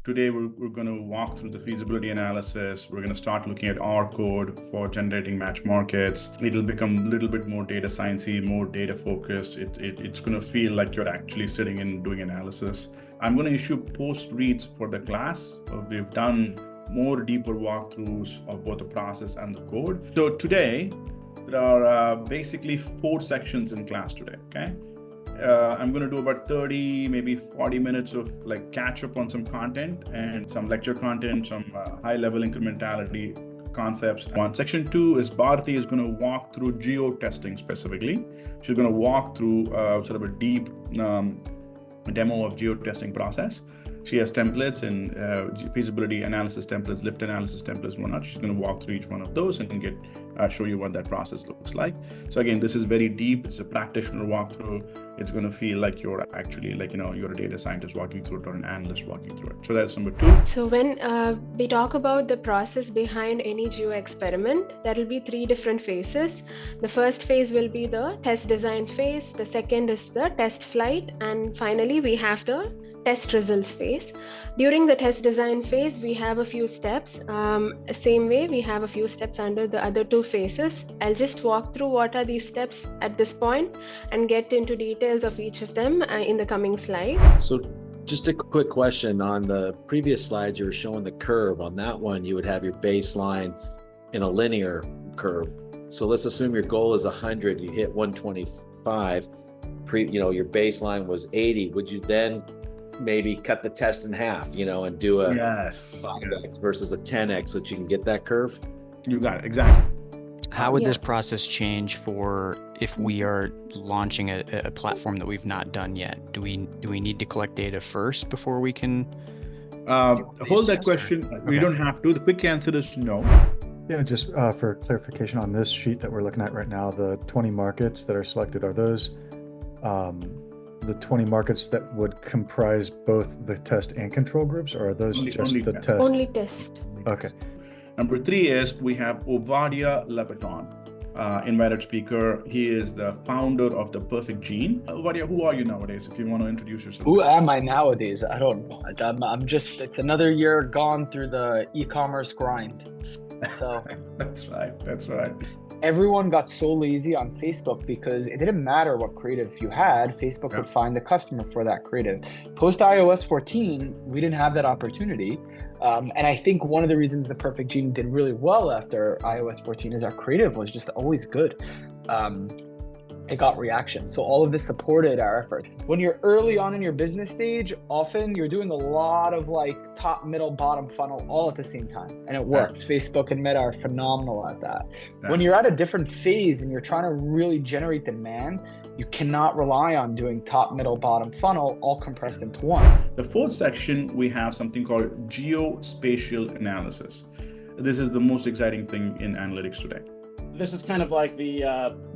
Today, we're going to walk through the feasibility analysis. We're going to start looking at R code for generating match markets. It'll become a little bit more data sciencey, more data focused. It's going to feel like you're actually sitting and doing analysis. I'm going to issue post reads for the class. We've done more deeper walkthroughs of both the process and the code. So today, there are basically 4 sections in class today, okay? I'm going to do about 30, maybe 40 minutes of like catch up on some content and some lecture content, some high level incrementality concepts. Section 2 is Bharati is going to walk through Geo Testing specifically. She's going to walk through sort of a deep demo of Geo Testing process. She has templates and feasibility analysis templates, lift analysis templates, and whatnot. She's going to walk through each one of those and show you what that process looks like. So again, this is very deep. It's a practitioner walkthrough. It's going to feel like you're actually you're a data scientist walking through it or an analyst walking through it. So that's number 2. So when we talk about the process behind any geo experiment, there will be 3 different phases. The first phase will be the test design phase. The second is the test flight. And finally, we have the test results phase. During the test design phase, we have a few steps. Same way, we have a few steps under the other 2 phases. I'll just walk through what are these steps at this point and get into details of each of them in the coming slides. So just a quick question. On the previous slides, you were showing the curve. On that one, you would have your baseline in a linear curve. So let's assume your goal is 100, you hit 125, your baseline was 80. Would you then maybe cut the test in half, and do a 5x versus a 10x so that you can get that curve? You got it, exactly. How would this process change for if we are launching a platform that we've not done yet? Do we need to collect data first before we can hold that question? Okay. We don't have to. The quick answer is no. Yeah, just for clarification on this sheet that we're looking at right now, the 20 markets that are selected, are those the 20 markets that would comprise both the test and control groups, or are those only the test? Only test. Okay. Number 3 is we have Ovadia Labaton, invited speaker. He is the founder of the Perfect Gene. Ovadia, who are you nowadays? If you want to introduce yourself. Who am I nowadays? I don't know. I'm just, it's another year gone through the e-commerce grind. So That's right. Everyone got so lazy on Facebook because it didn't matter what creative you had, Facebook would find the customer for that creative. Post iOS 14, we didn't have that opportunity. And I think one of the reasons the Perfect Gene did really well after iOS 14 is our creative was just always good. It got reaction. So all of this supported our effort. When you're early on in your business stage, often you're doing a lot of like top, middle, bottom funnel all at the same time. And it works. Facebook and Meta are phenomenal at that. When you're at a different phase and you're trying to really generate demand, you cannot rely on doing top, middle, bottom funnel all compressed into one. The 4th section, we have something called Geospatial Analysis. This is the most exciting thing in analytics today. This is kind of like the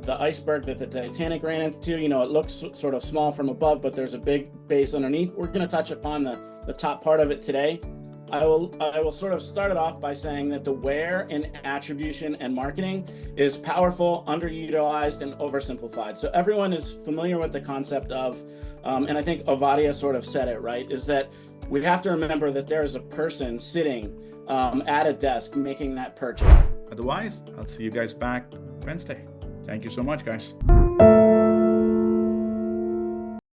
iceberg that the Titanic ran into. It looks sort of small from above, but there's a big base underneath. We're going to touch upon the top part of it today. I will sort of start it off by saying that the where in attribution and marketing is powerful, underutilized, and oversimplified. So everyone is familiar with the concept of, and I think Ovadia sort of said it, right, is that we have to remember that there is a person sitting at a desk making that purchase. Otherwise, I'll see you guys back Wednesday. Thank you so much, guys.